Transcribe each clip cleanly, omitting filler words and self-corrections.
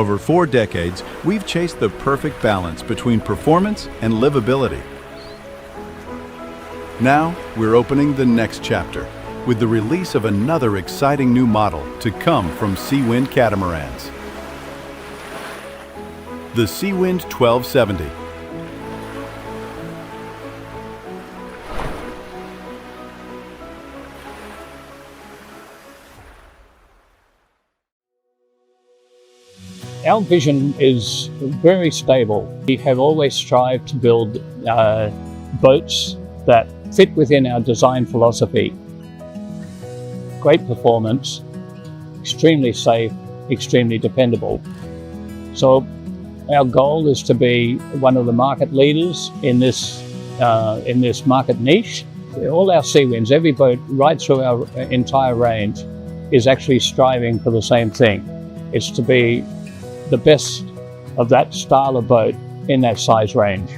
over 4 decades, we've chased the perfect balance between performance and livability. Now, we're opening the next chapter with the release of another exciting new model to come from Seawind catamarans. The Seawind 1270. Our vision is very stable. We have always strived to build boats that fit within our design philosophy. Great performance, extremely safe, extremely dependable. So our goal is to be one of the market leaders in this market niche. All our Seawinds, every boat right through our entire range is actually striving for the same thing. It's to be the best of that style of boat in that size range.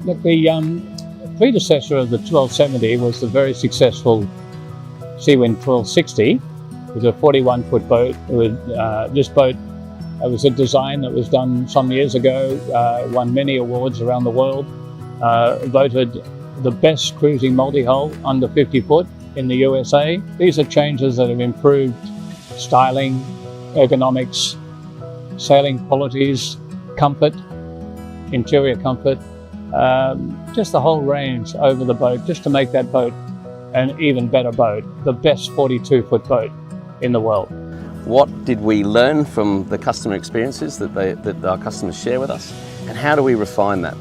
Look, the predecessor of the 1270 was the very successful Seawind 1260. It was a 41-foot boat. This boat was a design that was done some years ago, won many awards around the world, voted the best cruising multi-hull under 50 foot in the USA. These are changes that have improved styling, ergonomics, sailing qualities, comfort, interior comfort, just the whole range over the boat, just to make that boat an even better boat, the best 42-foot boat in the world. What did we learn from the customer experiences that our customers share with us, and how do we refine that?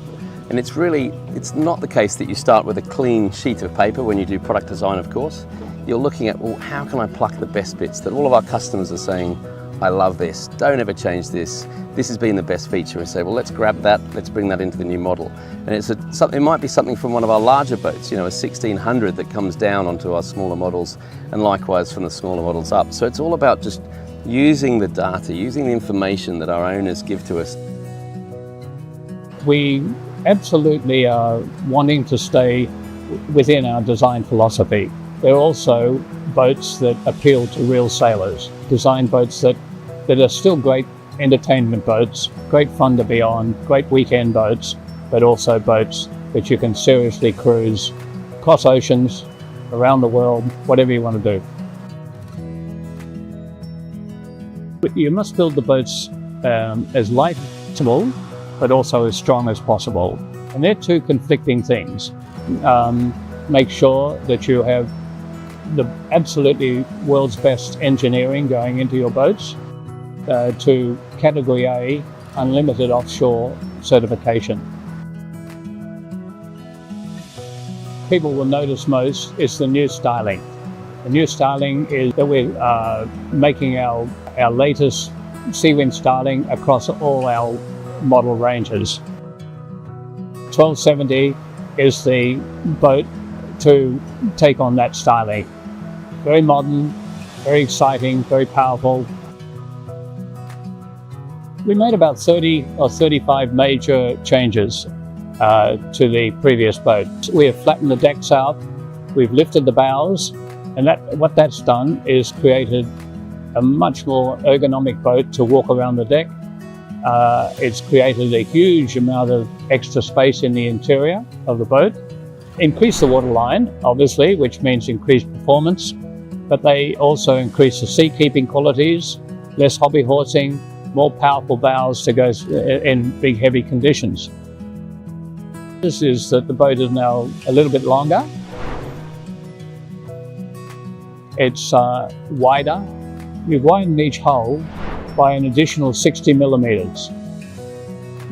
And it's not the case that you start with a clean sheet of paper when you do product design, of course. You're looking at, well, how can I pluck the best bits that all of our customers are saying, I love this, don't ever change this, this has been the best feature. We say, well, let's grab that, let's bring that into the new model. And it might be something from one of our larger boats, you know, a 1600 that comes down onto our smaller models, and likewise from the smaller models up. So it's all about just using the data, using the information that our owners give to us. We absolutely are wanting to stay within our design philosophy. They're also boats that appeal to real sailors, design boats that are still great entertainment boats, great fun to be on, great weekend boats, but also boats that you can seriously cruise across oceans, around the world, whatever you want to do. You must build the boats as light as possible, but also as strong as possible. And they're two conflicting things. Make sure that you have the absolutely world's best engineering going into your boats to Category A, unlimited offshore certification. People will notice most is the new styling. The new styling is that we're making our latest Seawind styling across all our model ranges. 1270 is the boat to take on that styling. Very modern, very exciting, very powerful. We made about 30 or 35 major changes to the previous boat. We have flattened the decks out, we've lifted the bows, and what that's done is created a much more ergonomic boat to walk around the deck. It's created a huge amount of extra space in the interior of the boat. Increase the waterline, obviously, which means increased performance, but they also increase the seakeeping qualities, less hobby horsing, more powerful bows to go in big heavy conditions. This is that the boat is now a little bit longer. It's wider. We've widened each hull by an additional 60 millimeters.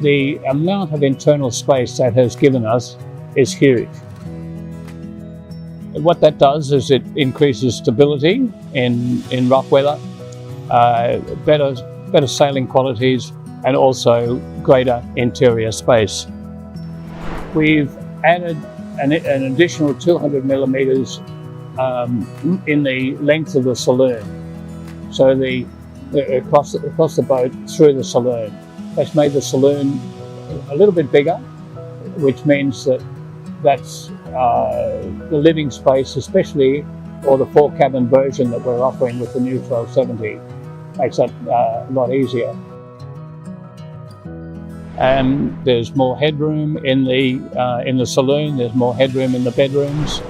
The amount of internal space that has given us is huge. What that does is it increases stability in rough weather, better sailing qualities, and also greater interior space. We've added an additional 200 millimeters in the length of the saloon. So across the boat through the saloon. That's made the saloon a little bit bigger, which means that's the living space, especially or the 4-cabin version that we're offering with the new 1270. Makes that a lot easier. And there's more headroom in the saloon. There's more headroom in the bedrooms,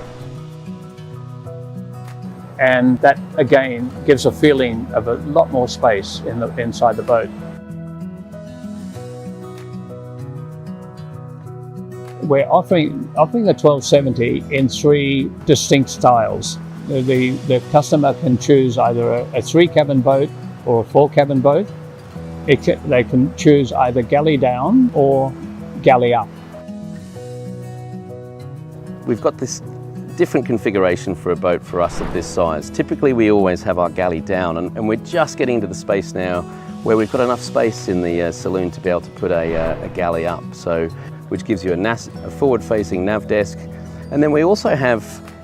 and that again gives a feeling of a lot more space inside the boat. We're offering the 1270 in 3 distinct styles. The customer can choose either a 3-cabin boat or a 4-cabin boat. They can choose either galley down or galley up. We've got this different configuration for a boat for us of this size. Typically we always have our galley down, and we're just getting to the space now where we've got enough space in the saloon to be able to put a galley up, so which gives you a forward-facing nav desk. And then we also have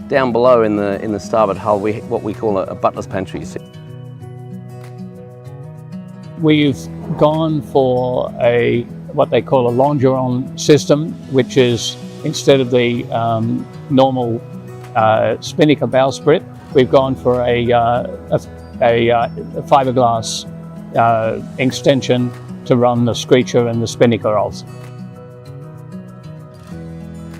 down below in the starboard hull what we call a butler's pantry. We've gone for what they call a longeron system, which is, instead of the normal spinnaker bowsprit, we've gone for a fiberglass extension to run the screecher and the spinnaker off.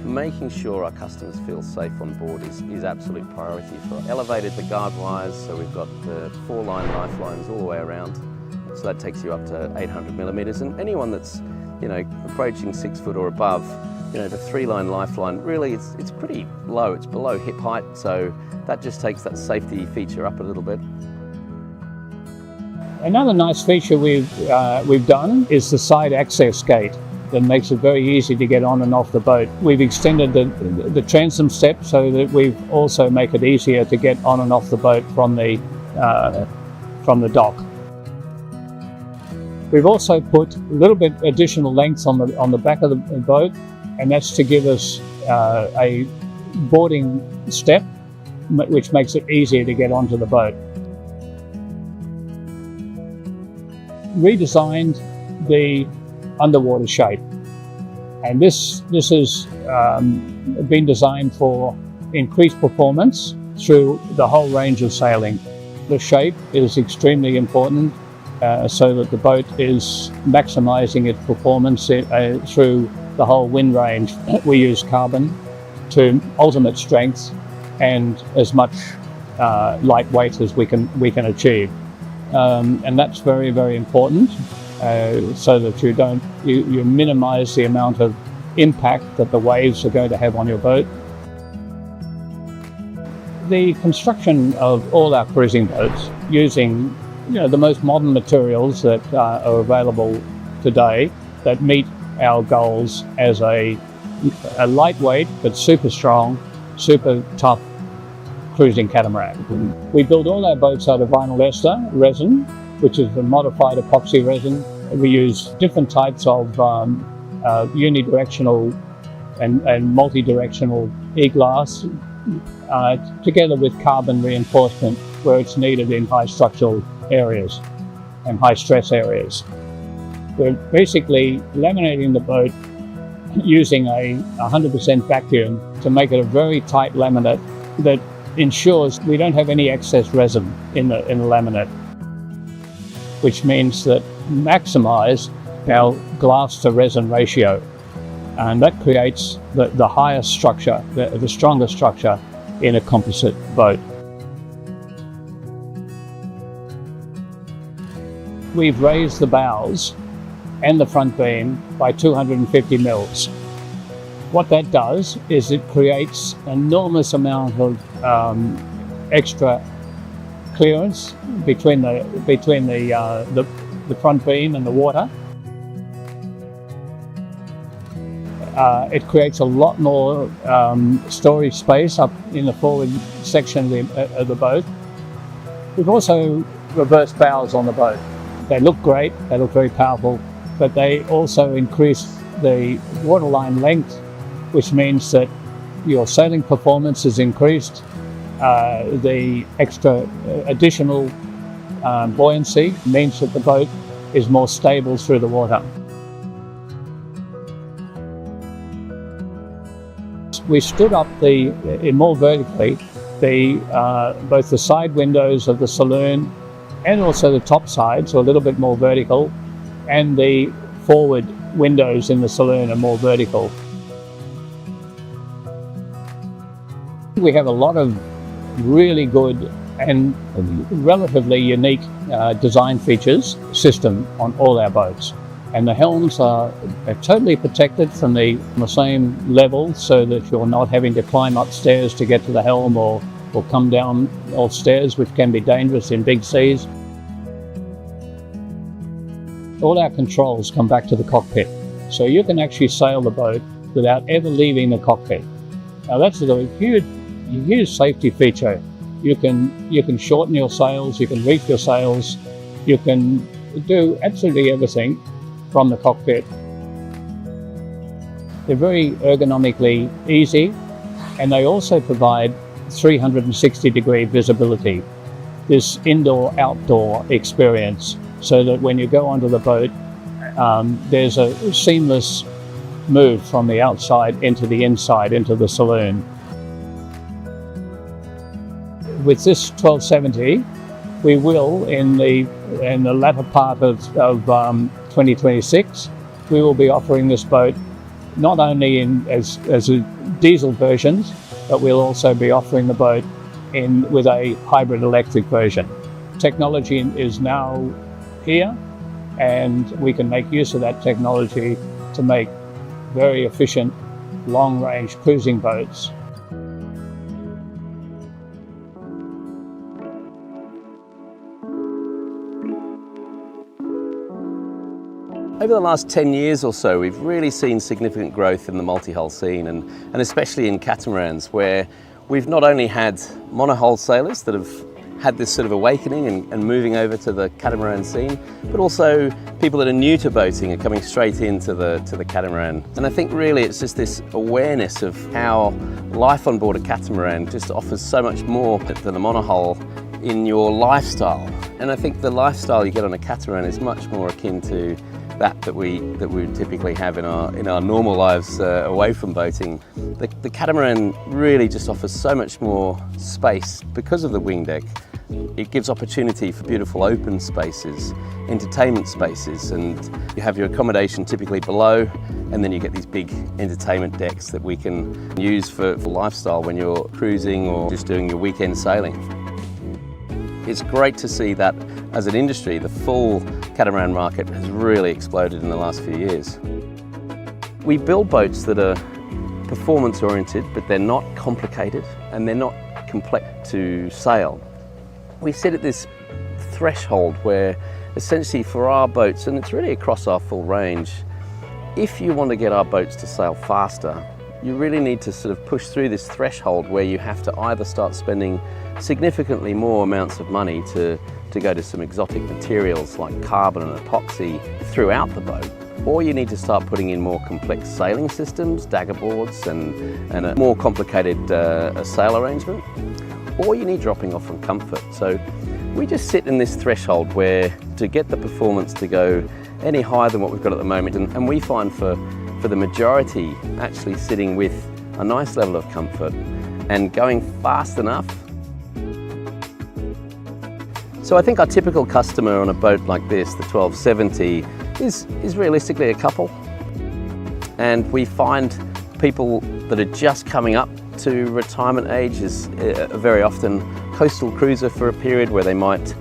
Making sure our customers feel safe on board is absolute priority for us. Elevated the guard wires, so we've got the 4-line lifelines all the way around. So that takes you up to 800 millimeters, and anyone that's, you know, approaching 6 foot or above, you know, the 3-line lifeline, really it's pretty low. It's below hip height, so that just takes that safety feature up a little bit. Another nice feature we've done is the side access gate that makes it very easy to get on and off the boat. We've extended the transom step so that we've also make it easier to get on and off the boat from the dock. We've also put a little bit additional length on the back of the boat, and that's to give us a boarding step, which makes it easier to get onto the boat. Redesigned the underwater shape, and this has been designed for increased performance through the whole range of sailing. The shape is extremely important, so that the boat is maximizing its performance through the whole wind range. We use carbon to ultimate strength and as much lightweight as we can achieve, and that's very, very important, so that you minimize the amount of impact that the waves are going to have on your boat. The construction of all our cruising boats using the most modern materials that are available today that meet our goals as a lightweight but super strong, super tough cruising catamaran. We build all our boats out of vinyl ester resin, which is a modified epoxy resin. We use different types of unidirectional and multi-directional e-glass together with carbon reinforcement where it's needed in high structural areas and high stress areas. We're basically laminating the boat using a 100% vacuum to make it a very tight laminate that ensures we don't have any excess resin in the laminate, which means that maximize our glass to resin ratio, and that creates the highest structure, the strongest structure in a composite boat. We've raised the bows and the front beam by 250 mils. What that does is it creates an enormous amount of extra clearance between the front beam and the water. It creates a lot more storage space up in the forward section of the boat. We've also reversed bows on the boat. They look great, they look very powerful, but they also increase the waterline length, which means that your sailing performance is increased. The extra additional buoyancy means that the boat is more stable through the water. We stood up more vertically both the side windows of the saloon and also the top sides are a little bit more vertical, and the forward windows in the saloon are more vertical. We have a lot of really good and relatively unique design features system on all our boats. And the helms are totally protected from the same level, so that you're not having to climb upstairs to get to the helm or come down off stairs, which can be dangerous in big seas. All our controls come back to the cockpit, so you can actually sail the boat without ever leaving the cockpit. Now that's a huge safety feature. You can shorten your sails, you can reef your sails, you can do absolutely everything from the cockpit. They're very ergonomically easy, and they also provide 360-degree visibility, this indoor-outdoor experience, so that when you go onto the boat, there's a seamless move from the outside into the inside, into the saloon. With this 1270, we will, in the latter part of 2026, we will be offering this boat not only as a diesel versions, but we'll also be offering the boat with a hybrid electric version. Technology is now here, and we can make use of that technology to make very efficient long-range cruising boats. Over the last 10 years or so, we've really seen significant growth in the multi-hull scene, and especially in catamarans, where we've not only had monohull sailors that have had this sort of awakening and moving over to the catamaran scene, but also people that are new to boating are coming straight into the catamaran. And I think really it's just this awareness of how life on board a catamaran just offers so much more than a monohull in your lifestyle. And I think the lifestyle you get on a catamaran is much more akin to that we typically have in our normal lives away from boating. The catamaran really just offers so much more space because of the wing deck. It gives opportunity for beautiful open spaces, entertainment spaces, and you have your accommodation typically below, and then you get these big entertainment decks that we can use for lifestyle when you're cruising or just doing your weekend sailing. It's great to see that as an industry, the full catamaran market has really exploded in the last few years. We build boats that are performance oriented, but they're not complicated and they're not complex to sail. We sit at this threshold where essentially for our boats, and it's really across our full range, if you want to get our boats to sail faster, you really need to sort of push through this threshold where you have to either start spending significantly more amounts of money to go to some exotic materials like carbon and epoxy throughout the boat, or you need to start putting in more complex sailing systems, dagger boards and a more complicated sail arrangement, or you need dropping off from comfort. So we just sit in this threshold where to get the performance to go any higher than what we've got at the moment, and we find for the majority actually sitting with a nice level of comfort and going fast enough. So I think our typical customer on a boat like this, the 1270, is realistically a couple. And we find people that are just coming up to retirement age is very often coastal cruiser for a period where they might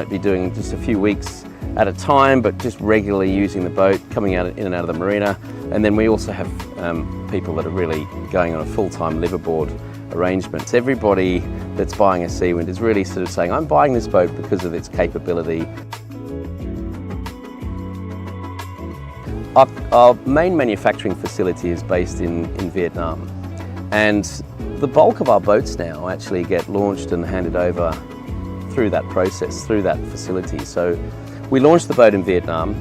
be doing just a few weeks at a time, but just regularly using the boat, coming out in and out of the marina. And then we also have people that are really going on a full-time liveaboard arrangements. Everybody that's buying a Seawind is really sort of saying, I'm buying this boat because of its capability. Our main manufacturing facility is based in Vietnam, and the bulk of our boats now actually get launched and handed over through that process, through that facility. So we launched the boat in Vietnam,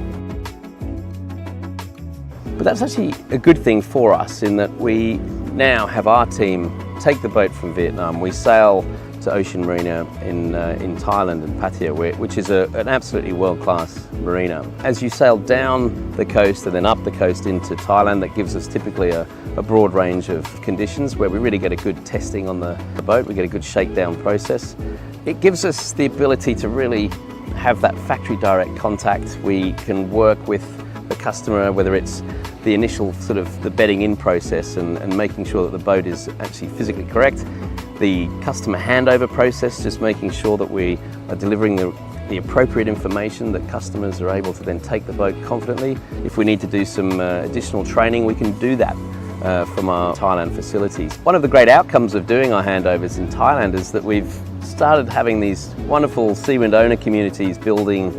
but that's actually a good thing for us in that we now have our team take the boat from Vietnam. We sail to Ocean Marina in Thailand and Pattaya, which is an absolutely world-class marina. As you sail down the coast and then up the coast into Thailand, that gives us typically a broad range of conditions where we really get a good testing on the boat, we get a good shakedown process. It gives us the ability to really have that factory direct contact. We can work with the customer, whether it's the initial sort of the bedding in process and making sure that the boat is actually physically correct. The customer handover process, just making sure that we are delivering the appropriate information that customers are able to then take the boat confidently. If we need to do some additional training, we can do that from our Thailand facilities. One of the great outcomes of doing our handovers in Thailand is that we've started having these wonderful Seawind owner communities building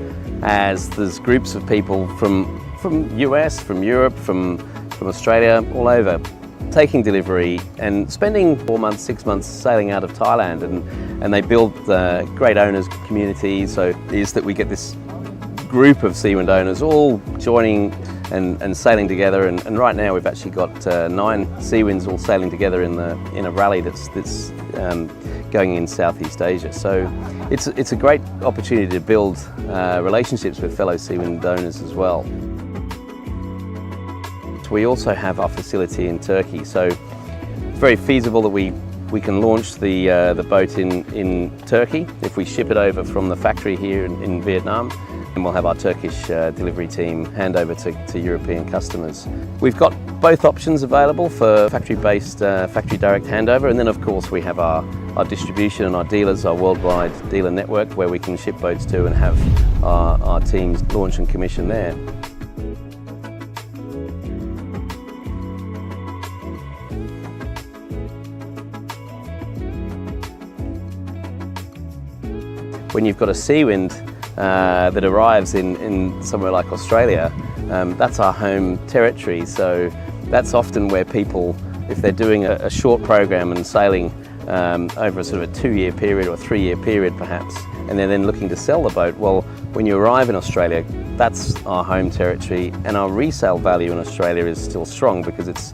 as there's groups of people from US, from Europe, from Australia, all over, taking delivery and spending 4 months, 6 months sailing out of Thailand, and they build great owners communities. So it is that we get this group of Seawind owners all joining and sailing together, and right now we've actually got 9 Seawinds all sailing together in a rally that's going in Southeast Asia. So it's a great opportunity to build relationships with fellow Seawind owners as well. We also have our facility in Turkey, so it's very feasible that we can launch the boat in Turkey if we ship it over from the factory here in Vietnam, and we'll have our Turkish delivery team hand over to European customers. We've got both options available for factory-based, factory direct handover, and then of course we have our distribution and our dealers, our worldwide dealer network, where we can ship boats to and have our teams launch and commission there. When you've got a Seawind that arrives in somewhere like Australia, that's our home territory. So that's often where people, if they're doing a short program and sailing over a sort of a 2-year period or a 3-year period perhaps, and they're then looking to sell the boat, well, when you arrive in Australia, that's our home territory, and our resale value in Australia is still strong because it's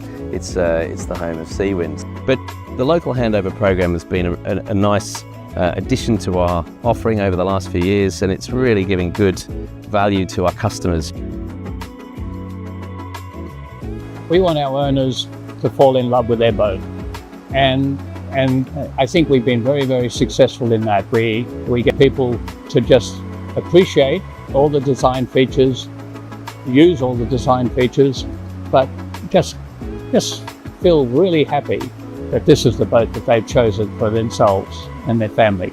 the home of Seawind. But the local handover program has been a nice addition to our offering over the last few years, and it's really giving good value to our customers. We want our owners to fall in love with their boat, and I think we've been very, very successful in that. We get people to just appreciate all the design features, use all the design features, but just feel really happy that this is the boat that they've chosen for themselves and their family.